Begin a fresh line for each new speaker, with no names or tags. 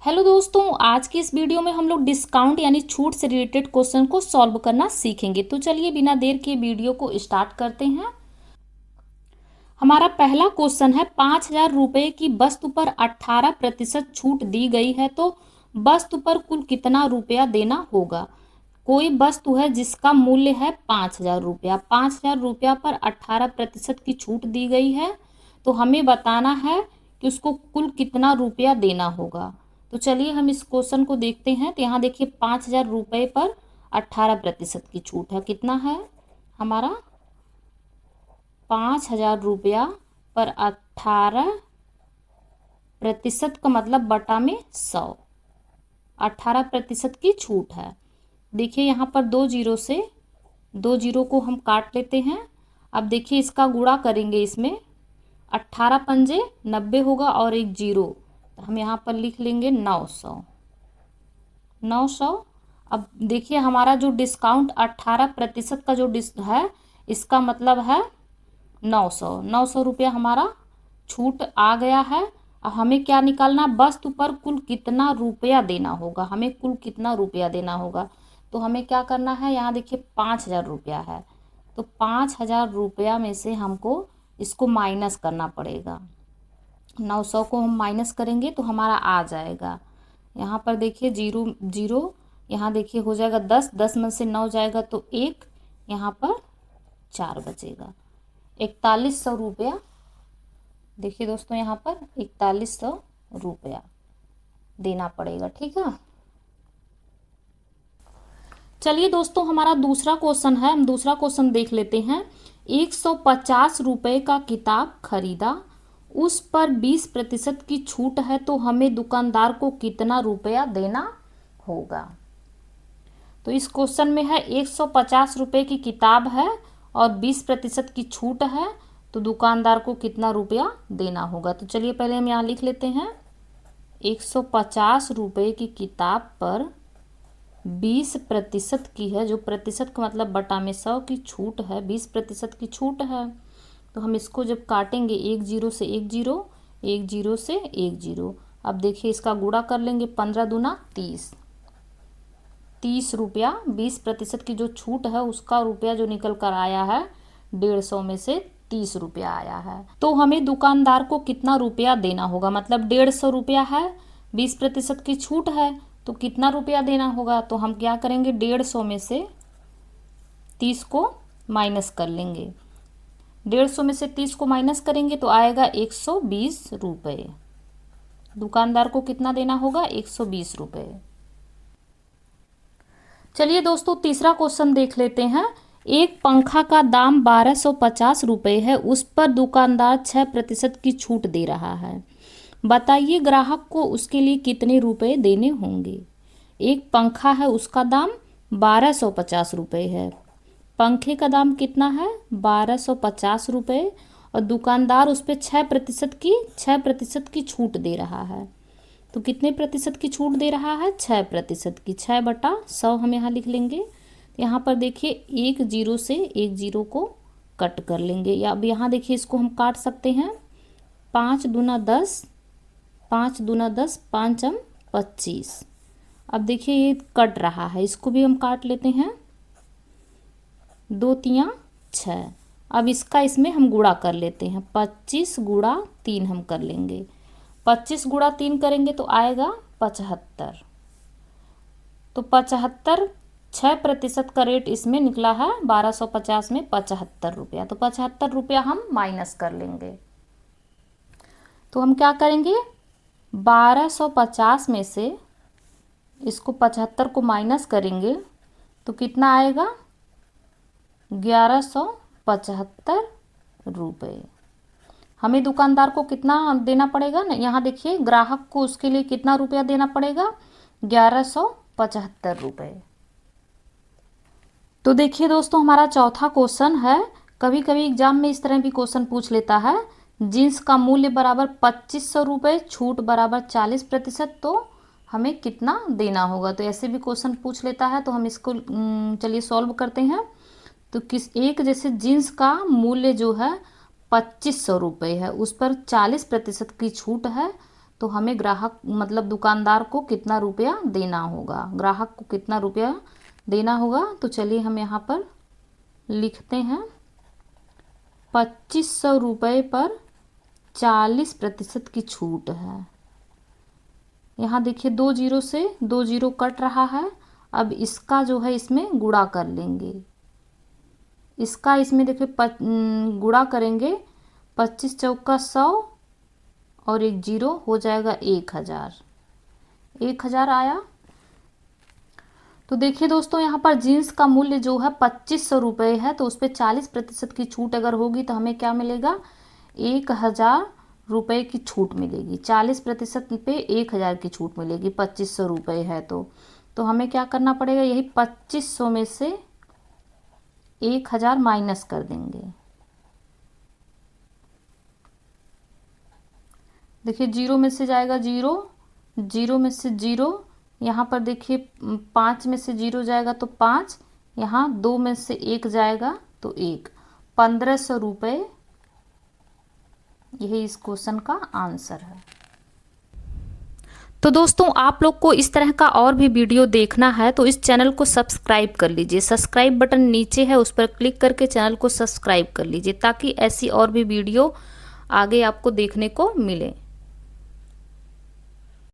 Hello दोस्तों, आज की इस वीडियो में हम लोग डिस्काउंट यानी छूट से रिलेटेड क्वेश्चन को सॉल्व करना सीखेंगे। तो चलिए बिना देर के वीडियो को स्टार्ट करते हैं। हमारा पहला क्वेश्चन है, 5,000 रुपये की वस्तु पर 18% छूट दी गई है तो वस्तु पर कुल कितना रुपया देना होगा। कोई वस्तु है जिसका मूल्य है 5,000 रुपया। 5,000 रुपया पर 18% की छूट दी गई है तो हमें बताना है कि उसको कुल कितना रुपया देना होगा। तो चलिए हम इस क्वेश्चन को देखते हैं। तो यहाँ देखिए 5,000 रुपये पर 18% की छूट है। कितना है हमारा 5,000 रुपया पर 18% का मतलब बटा में 100, 18% की छूट है। देखिए यहाँ पर 2 जीरो से 2 जीरो को हम काट लेते हैं। अब देखिए इसका गुणा करेंगे, इसमें 18 पंजे 90 होगा और एक जीरो, तो हम यहाँ पर लिख लेंगे 900। 900। अब देखिए हमारा जो डिस्काउंट 18% का जो है, इसका मतलब है 900 रुपया हमारा छूट आ गया है। अब हमें क्या निकालना, वस्तु पर कुल कितना रुपया देना होगा। हमें कुल कितना रुपया देना होगा तो हमें क्या करना है, यहाँ देखिए 5,000 रुपया है तो 5,000 रुपया में से हमको इसको माइनस करना पड़ेगा। 900 को हम माइनस करेंगे तो हमारा आ जाएगा, यहाँ पर देखिए जीरो जीरो, यहाँ देखिए हो जाएगा 10, 10 में से 9 जाएगा तो 1, यहाँ पर 4 बचेगा। 4100 रुपया। देखिए दोस्तों यहाँ पर 4100 रुपया देना पड़ेगा। ठीक है, चलिए दोस्तों हमारा दूसरा क्वेश्चन है, हम दूसरा क्वेश्चन देख लेते हैं। 150 रुपये का किताब खरीदा, उस पर 20% की छूट है तो हमें दुकानदार को कितना रुपया देना होगा। तो इस क्वेश्चन में है 150 रुपये की किताब है और 20% की छूट है तो दुकानदार को कितना रुपया देना होगा। तो चलिए पहले हम यहाँ लिख लेते हैं, 150 रुपये की किताब पर 20% की है, जो प्रतिशत का मतलब बटा में 100 की छूट है, 20% की छूट है। तो हम इसको जब काटेंगे, एक जीरो से एक जीरो, एक जीरो से एक जीरो। अब देखिए इसका गुणा कर लेंगे, 15 दूना 30, 30 रुपया। 20% की जो छूट है उसका रुपया जो निकल कर आया है 150 में से 30 रुपया आया है। तो हमें दुकानदार को कितना रुपया देना होगा, मतलब 150 रुपया है, 20% की छूट है तो कितना रुपया देना होगा। तो हम क्या करेंगे, 150 में से 30 को माइनस कर लेंगे। 150 में से 30 को माइनस करेंगे तो आएगा 120 रुपये। दुकानदार को कितना देना होगा, 120 रुपये। चलिए दोस्तों तीसरा क्वेश्चन देख लेते हैं। एक पंखा का दाम 1250 रुपये है, उस पर दुकानदार 6% की छूट दे रहा है। बताइए ग्राहक को उसके लिए कितने रुपए देने होंगे। एक पंखा है, उसका दाम 1250 रुपये है। पंखे का दाम कितना है, 1250 रुपये, और दुकानदार उस पर 6% की छूट दे रहा है। तो कितने प्रतिशत की छूट दे रहा है, 6% की। 6/100 हम यहाँ लिख लेंगे। यहाँ पर देखिए एक जीरो से एक जीरो को कट कर लेंगे, या अब यहाँ देखिए इसको हम काट सकते हैं। 5 दूना 10, 5 दूना 10, 5 हम 25। अब देखिए ये कट रहा है, इसको भी हम काट लेते हैं। 2 तियाँ 6। अब इसका इसमें हम गुणा कर लेते हैं, 25 गुणा 3 हम कर लेंगे। 25 गुणा 3 करेंगे तो आएगा 75। तो 75, 6% का रेट इसमें निकला है 1250 में 75 रुपया। तो 75 रुपया हम माइनस कर लेंगे। तो हम क्या करेंगे, 1250 में से इसको 75 को माइनस करेंगे तो कितना आएगा, 1175 रुपये। हमें दुकानदार को कितना देना पड़ेगा ना, यहाँ देखिए ग्राहक को उसके लिए कितना रुपया देना पड़ेगा, 1175 रुपये। तो देखिए दोस्तों हमारा चौथा क्वेश्चन है, कभी कभी एग्जाम में इस तरह भी क्वेश्चन पूछ लेता है, जींस का मूल्य बराबर 2500 रुपये, छूट बराबर 40%, तो हमें कितना देना होगा। तो ऐसे भी क्वेश्चन पूछ लेता है, तो हम इसको चलिए सॉल्व करते हैं। तो एक जैसे जींस का मूल्य जो है 2500 रुपये है, उस पर 40% की छूट है तो हमें ग्राहक मतलब दुकानदार को कितना रुपया देना होगा, ग्राहक को कितना रुपया देना होगा। तो चलिए हम यहाँ पर लिखते हैं 2500 रुपये पर 40% की छूट है। यहाँ देखिए 2 जीरो से 2 जीरो कट रहा है। अब इसका जो है इसमें गुणा कर लेंगे, इसका इसमें देखिए गुणा करेंगे, 25 चौका 100 और 1 जीरो हो जाएगा 1000। 1000 आया। तो देखिए दोस्तों यहाँ पर जीन्स का मूल्य जो है 2500 रुपये है, तो उस पर 40% की छूट अगर होगी तो हमें क्या मिलेगा, 1000 रुपये की छूट मिलेगी। 40% पे 1000 की छूट मिलेगी, 2500 रुपये है तो हमें क्या करना पड़ेगा, यही 2500 में से 1000 माइनस कर देंगे। देखिए जीरो में से जाएगा जीरो, जीरो में से जीरो, यहाँ पर देखिए 5 में से जीरो जाएगा तो 5, यहाँ 2 में से 1 जाएगा तो 1, 1500 रुपये यही इस क्वेश्चन का आंसर है। तो दोस्तों आप लोग को इस तरह का और भी वीडियो देखना है तो इस चैनल को सब्सक्राइब कर लीजिए। सब्सक्राइब बटन नीचे है, उस पर क्लिक करके चैनल को सब्सक्राइब कर लीजिए ताकि ऐसी और भी वीडियो आगे आपको देखने को मिले।